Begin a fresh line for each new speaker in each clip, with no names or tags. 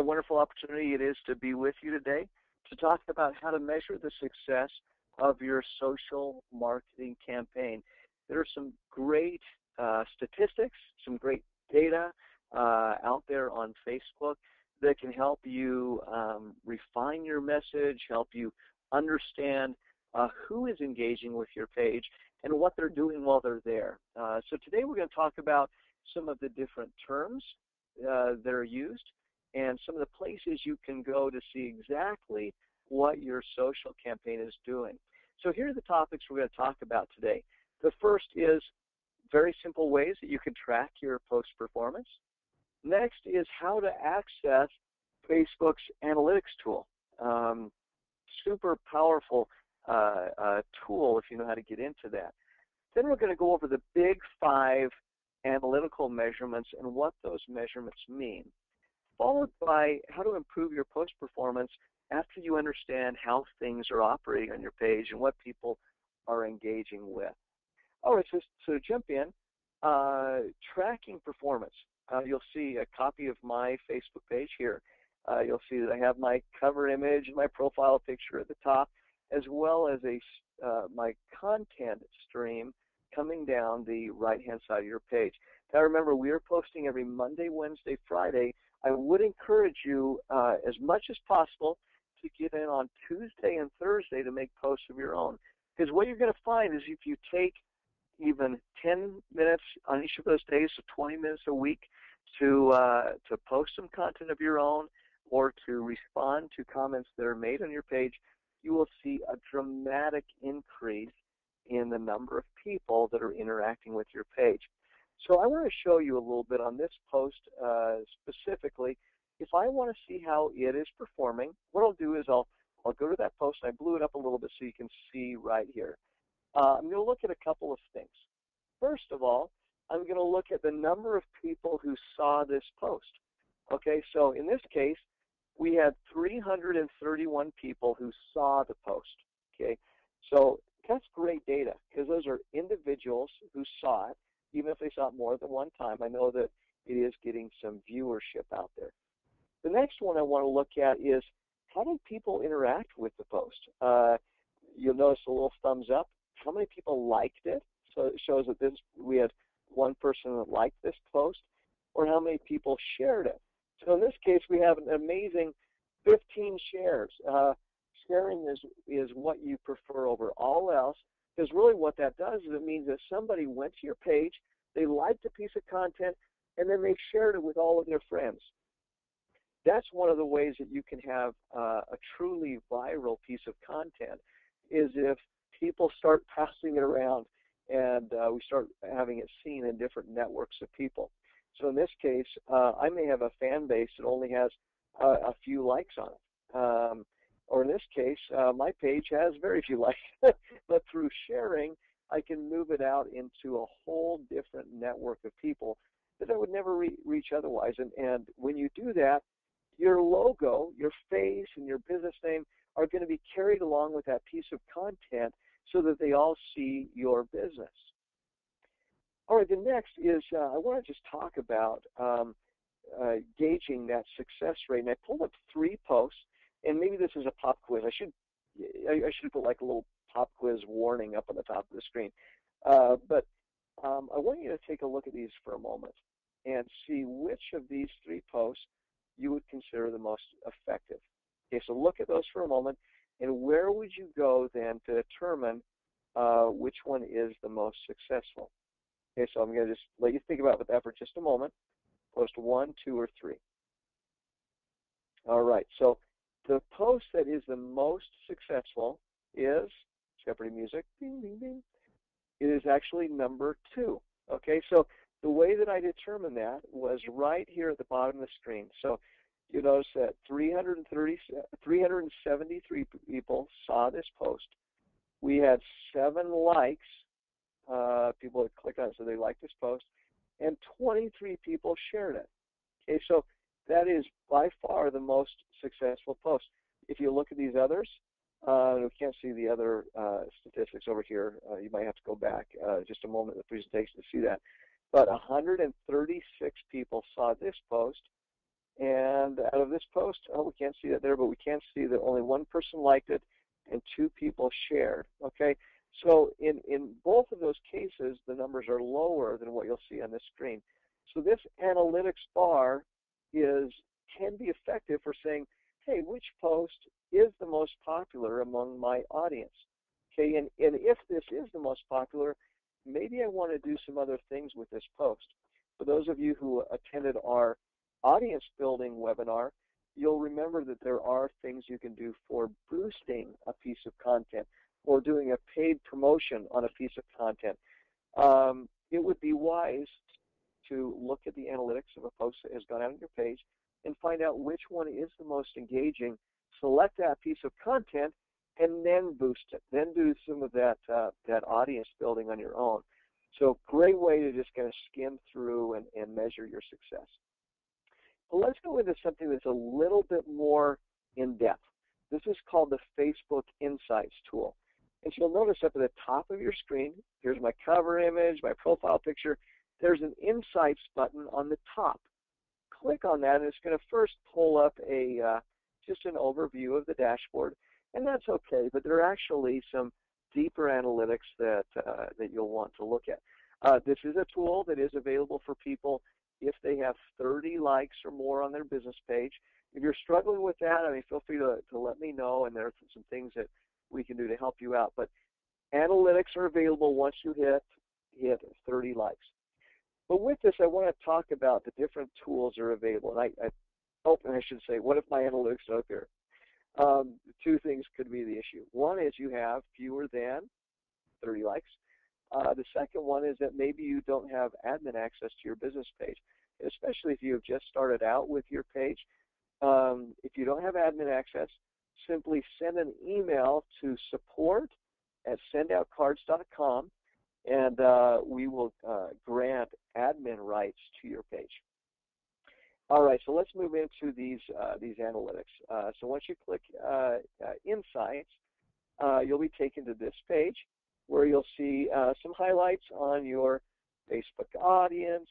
a wonderful opportunity it is to be with you today to talk about how to measure the success of your social marketing campaign. There are some great statistics, some great data out there on Facebook that can help you refine your message, help you understand who is engaging with your page and what they're doing while they're there. So today we're going to talk about some of the different terms that are used and some of the places you can go to see exactly what your social campaign is doing. So here are the topics we're going to talk about today. The first is very simple ways that you can track your post performance. Next is how to access Facebook's analytics tool. Super powerful tool if you know how to get into that. Then we're going to go over the big 5 analytical measurements and what those measurements mean, followed by how to improve your post performance after you understand how things are operating on your page and what people are engaging with. All right, so to jump in, tracking performance. You'll see a copy of my Facebook page here. You'll see that I have my cover image and my profile picture at the top, as well as my content stream coming down the right-hand side of your page. Now remember, we are posting every Monday, Wednesday, Friday. I would encourage you as much as possible to get in on Tuesday and Thursday to make posts of your own. Because what you're going to find is if you take even 10 minutes on each of those days, so 20 minutes a week, to post some content of your own or to respond to comments that are made on your page, you will see a dramatic increase in the number of people that are interacting with your page. So I want to show you a little bit on this post specifically. If I want to see how it is performing, what I'll do is I'll go to that post. I blew it up a little bit so you can see right here. I'm going to look at a couple of things. First of all, I'm going to look at the number of people who saw this post. Okay, so in this case, we had 331 people who saw the post. Okay, so that's great data because those are individuals who saw it, even if they saw it more than one time. I know that it is getting some viewership out there. The next one I want to look at is how did people interact with the post? You'll notice a little thumbs up. How many people liked it? So it shows that we had one person that liked this post, or how many people shared it. So in this case, we have an amazing 15 shares. Sharing is what you prefer over all else, because really what that does is it means that somebody went to your page, they liked a piece of content, and then they shared it with all of their friends. That's one of the ways that you can have a truly viral piece of content, is if people start passing it around and we start having it seen in different networks of people. So in this case, I may have a fan base that only has a few likes on it. Or in this case, my page has very few likes. But through sharing, I can move it out into a whole different network of people that I would never reach otherwise. And when you do that, your logo, your face, and your business name are going to be carried along with that piece of content so that they all see your business. All right, the next is I want to just talk about gauging that success rate. And I pulled up 3 posts, and maybe this is a pop quiz. I should put like a little pop quiz warning up on the top of the screen. But I want you to take a look at these for a moment and see which of these 3 posts you would consider the most effective. Okay, so look at those for a moment, and where would you go then to determine which one is the most successful? Okay, so I'm going to just let you think about that for just a moment. Post 1, 2, or 3. All right, so the post that is the most successful is, Jeopardy music, ding, ding, ding. It is actually number 2. Okay, so the way that I determined that was right here at the bottom of the screen. So you notice that 373 people saw this post. We had 7 likes. People that clicked on it, so they liked this post, and 23 people shared it. Okay, so that is by far the most successful post. If you look at these others, we can't see the other statistics over here. You might have to go back just a moment in the presentation to see that. But 136 people saw this post, And out of this post, oh, we can't see that there, but we can see that only one person liked it and 2 people shared. Okay, so in both of those cases, the numbers are lower than what you'll see on this screen. So this analytics bar can be effective for saying, hey, which post is the most popular among my audience? Okay, and if this is the most popular, maybe I want to do some other things with this post. For those of you who attended our audience building webinar, you'll remember that there are things you can do for boosting a piece of content or doing a paid promotion on a piece of content. It would be wise to look at the analytics of a post that has gone out on your page and find out which one is the most engaging, select that piece of content, and then boost it. Then do some of that audience building on your own. So great way to just kind of skim through and measure your success. Well, let's go into something that's a little bit more in-depth. This is called the Facebook Insights tool. And so you'll notice up at the top of your screen, here's my cover image, my profile picture. There's an Insights button on the top. Click on that, and it's going to first pull up just an overview of the dashboard. And that's okay, but there are actually some deeper analytics that you'll want to look at. This is a tool that is available for people if they have 30 likes or more on their business page. If you're struggling with that, I mean, feel free to let me know, and there are some things that we can do to help you out. But analytics are available once you hit 30 likes. But with this, I want to talk about the different tools that are available. And I should say, what if my analytics are out there? 2 things could be the issue. One is you have fewer than 30 likes. The second one is that maybe you don't have admin access to your business page, especially if you have just started out with your page. If you don't have admin access, simply send an email to support@sendoutcards.com, and we will grant admin rights to your page. All right, so let's move into these analytics. So once you click Insights, you'll be taken to this page where you'll see some highlights on your Facebook audience,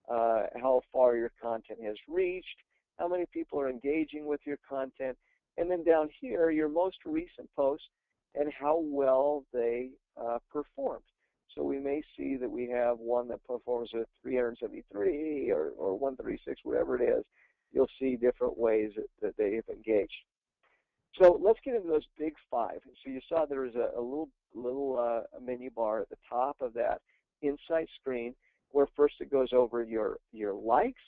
how far your content has reached, how many people are engaging with your content, and then down here, your most recent posts and how well they performed. So we may see that we have one that performs at 373 or 136, whatever it is. You'll see different ways that they have engaged. So let's get into those big 5. So you saw there was a little menu bar at the top of that Insight screen where first it goes over your likes,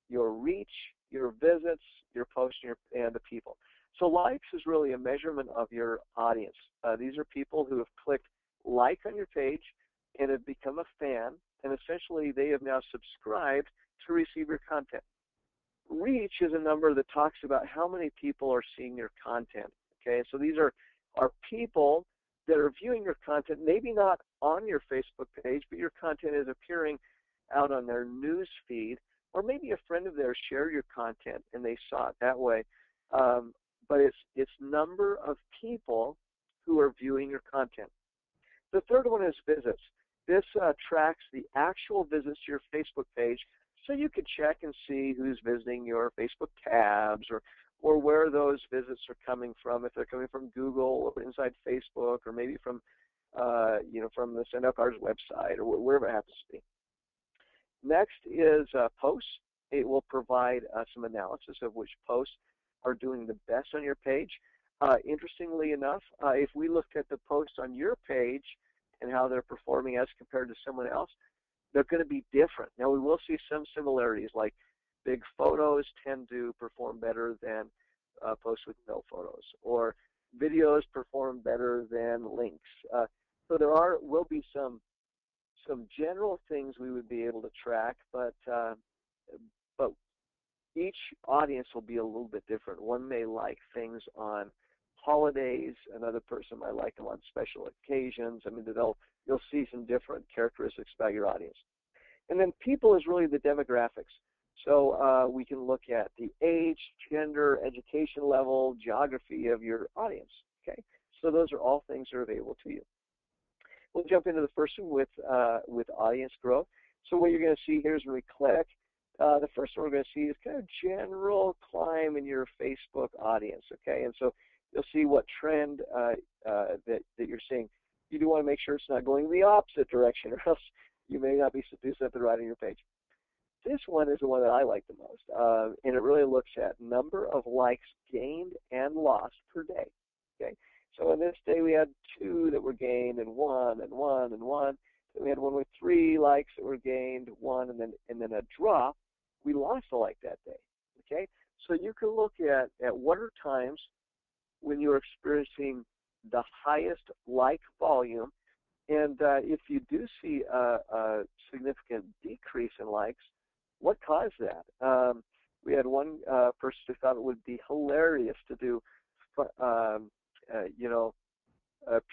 your reach, your visits, your posts, and the people. So likes is really a measurement of your audience. These are people who have clicked like on your page and have become a fan, and essentially they have now subscribed to receive your content. Reach is a number that talks about how many people are seeing your content. Okay, so these are people that are viewing your content, maybe not on your Facebook page, but your content is appearing out on their news feed, or maybe a friend of theirs shared your content and they saw it that way. But it's number of people who are viewing your content. The third one is visits. This tracks the actual visits to your Facebook page, so you could check and see who's visiting your Facebook tabs or where those visits are coming from, if they're coming from Google or inside Facebook or maybe from from the Send Out Cards website or wherever it happens to be. Next is posts. It will provide some analysis of which posts are doing the best on your page. Interestingly enough, if we looked at the posts on your page and how they're performing as compared to someone else, they're going to be different. Now, we will see some similarities, like big photos tend to perform better than posts with no photos, or videos perform better than links. So there will be some general things we would be able to track, but each audience will be a little bit different. One may like things on holidays, another person might like them on special occasions. I mean, you'll see some different characteristics about your audience. And then people is really the demographics. So we can look at the age, gender, education level, geography of your audience. Okay, so those are all things that are available to you. We'll jump into the first one with audience growth. So what you're going to see here is when we click, The first one we're going to see is kind of general climb in your Facebook audience, okay? And so you'll see what trend that you're seeing. You do want to make sure it's not going the opposite direction, or else you may not be doing something right on your page. This one is the one that I like the most, and it really looks at number of likes gained and lost per day. Okay, so in this day we had 2 that were gained, and 1 and 1 and 1. Then we had one with 3 likes that were gained, 1, and then a drop. We lost a like that day. Okay, so you can look at what are times when you're experiencing the highest like volume, and if you do see a significant decrease in likes, what caused that? We had one person who thought it would be hilarious to do,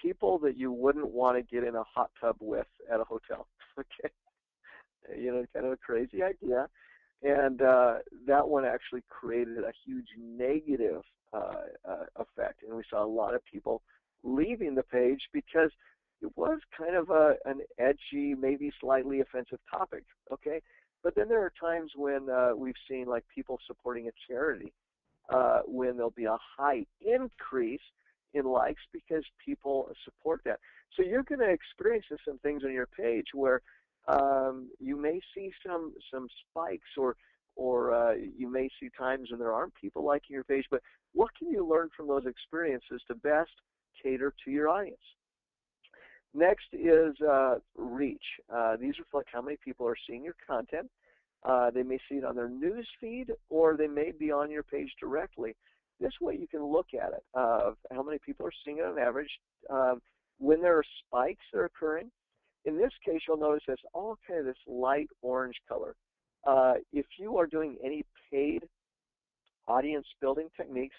people that you wouldn't want to get in a hot tub with at a hotel. Okay, kind of a crazy idea, and that one actually created a huge negative effect, and we saw a lot of people leaving the page because it was kind of an edgy, maybe slightly offensive topic. Okay. But then there are times when we've seen like people supporting a charity when there'll be a high increase in likes because people support that. So you're going to experience some things on your page where you may see some spikes, or you may see times when there aren't people liking your page. But what can you learn from those experiences to best cater to your audience? Next is reach. These reflect how many people are seeing your content. They may see it on their news feed, or they may be on your page directly. This way you can look at it, how many people are seeing it on average, when there are spikes that are occurring. In this case, you'll notice it's all kind of this light orange color. If you are doing any paid audience building techniques,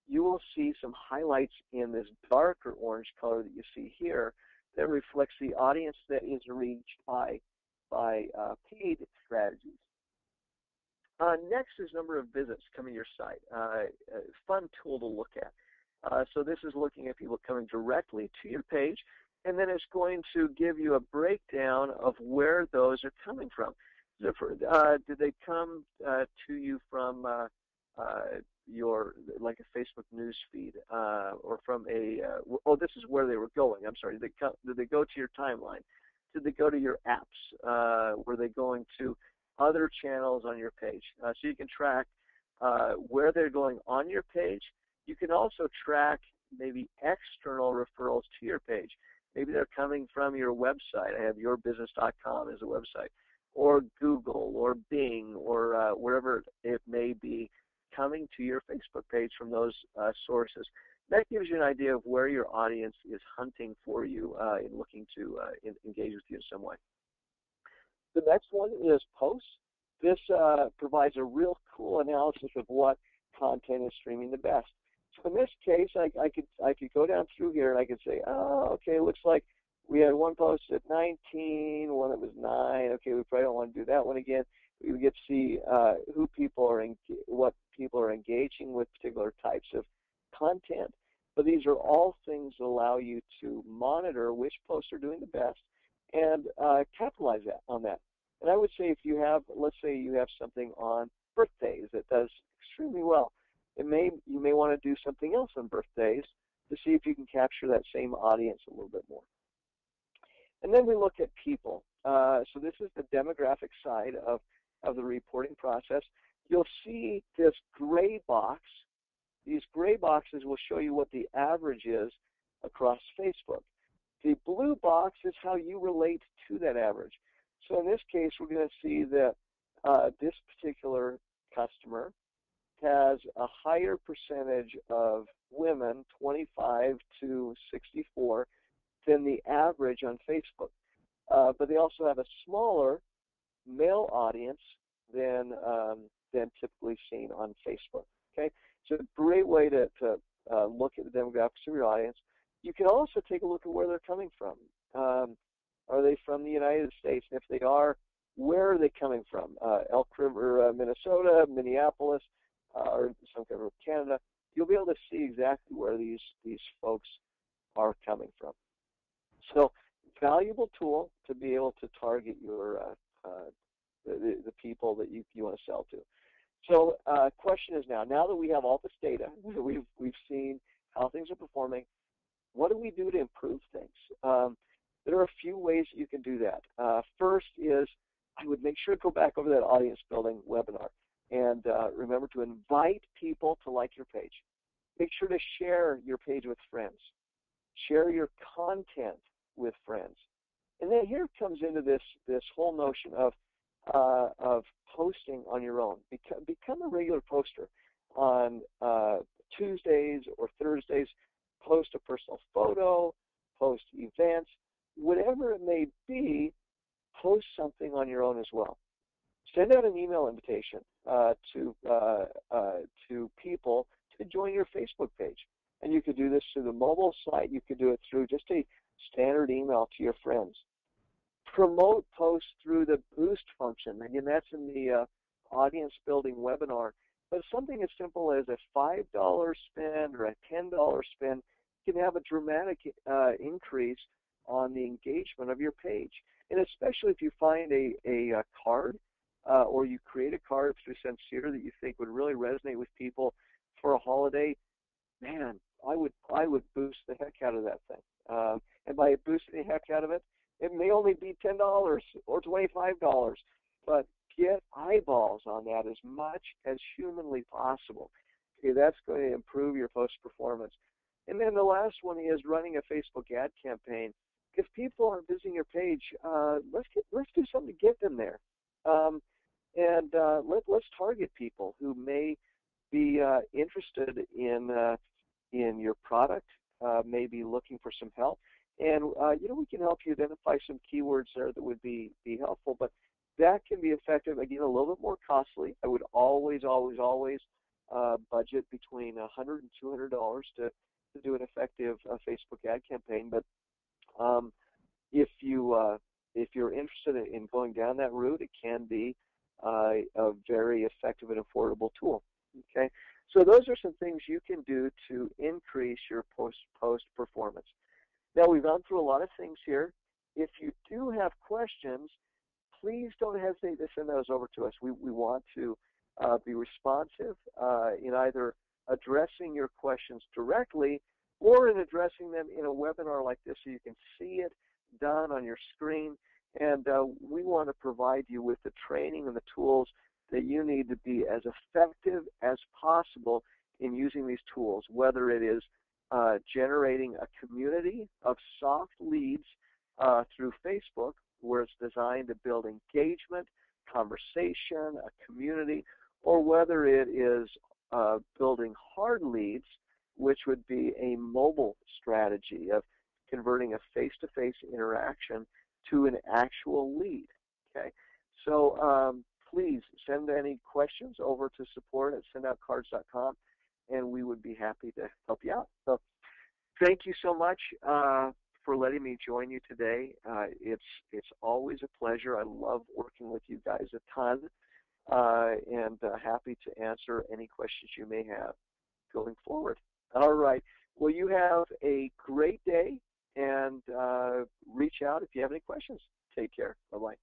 you will see some highlights in this darker orange color that you see here that reflects the audience that is reached by paid strategies. Next is number of visits coming to your site. A fun tool to look at. So this is looking at people coming directly to your page, and then it's going to give you a breakdown of where those are coming from. Did they come to you from your, like a Facebook news feed, or from a, this is where they were going. I'm sorry. Did they go to your timeline? Did they go to your apps? Were they going to other channels on your page? So you can track where they're going on your page. You can also track maybe external referrals to your page. Maybe they're coming from your website. I have yourbusiness.com as a website, or Google, or Bing, or wherever it may be, coming to your Facebook page from those sources. That gives you an idea of where your audience is hunting for you and looking to engage with you in some way. The next one is posts. This provides a real cool analysis of what content is streaming the best. So in this case, I could go down through here and I could say, oh, okay, it looks like we had one post at 19, one that was 9. Okay, we probably don't want to do that one again. We get to see who people are, what people are engaging with particular types of content. But these are all things that allow you to monitor which posts are doing the best and capitalize on that. And I would say if you have, let's say you have something on birthdays that does extremely well, you may want to do something else on birthdays to see if you can capture that same audience a little bit more. And then we look at people. So this is the demographic side of the reporting process. You'll see this gray box. These gray boxes will show you what the average is across Facebook. The blue box is how you relate to that average. So in this case, we're going to see that this particular customer has a higher percentage of women, 25 to 64, than the average on Facebook. But they also have a smaller male audience than typically seen on Facebook. Okay, so a great way to look at the demographics of your audience. You can also take a look at where they're coming from. Are they from the United States? And if they are, where are they coming from? Elk River, Minnesota, Minneapolis, or some kind of Canada. You'll be able to see exactly where these folks are coming from. So, valuable tool to be able to target your the people that you want to sell to. So question is now that we have all this data, we've seen how things are performing, what do we do to improve things? There are a few ways you can do that. First is I would make sure to go back over that audience building webinar and remember to invite people to like your page. Make sure to share your page with friends. Share your content with friends. And then here comes into this whole notion of posting on your own. Become a regular poster on Tuesdays or Thursdays. Post a personal photo, post events, whatever it may be, post something on your own as well. Send out an email invitation to people to join your Facebook page. And you could do this through the mobile site. You could do it through just a standard email to your friends. Promote posts through the boost function. Again, that's in the audience building webinar. But something as simple as a $5 spend or a $10 spend can have a dramatic increase on the engagement of your page. And especially if you find a card or you create a card through Sendcere that you think would really resonate with people for a holiday, man, I would boost the heck out of that thing. And by boosting the heck out of it, it may only be $10 or $25, but get eyeballs on that as much as humanly possible. Okay, that's going to improve your post performance. And then the last one is running a Facebook ad campaign. If people aren't visiting your page, let's do something to get them there. Let's target people who may be interested in your product, may be looking for some help. And we can help you identify some keywords there that would be helpful. But that can be effective, again, a little bit more costly. I would always budget between $100 and $200 to do an effective Facebook ad campaign. But if you're interested in going down that route, it can be a very effective and affordable tool. Okay, so those are some things you can do to increase your post performance. Now, we've gone through a lot of things here. If you do have questions, please don't hesitate to send those over to us. We want to be responsive in either addressing your questions directly or in addressing them in a webinar like this so you can see it done on your screen. And we want to provide you with the training and the tools that you need to be as effective as possible in using these tools, whether it is generating a community of soft leads through Facebook, where it's designed to build engagement, conversation, a community, or whether it is building hard leads, which would be a mobile strategy of converting a face-to-face interaction to an actual lead. Okay, so please send any questions over to support@sendoutcards.com, and we would be happy to help you out. So thank you so much for letting me join you today. It's always a pleasure. I love working with you guys a ton, and happy to answer any questions you may have going forward. All right. Well, you have a great day, and reach out if you have any questions. Take care. Bye-bye.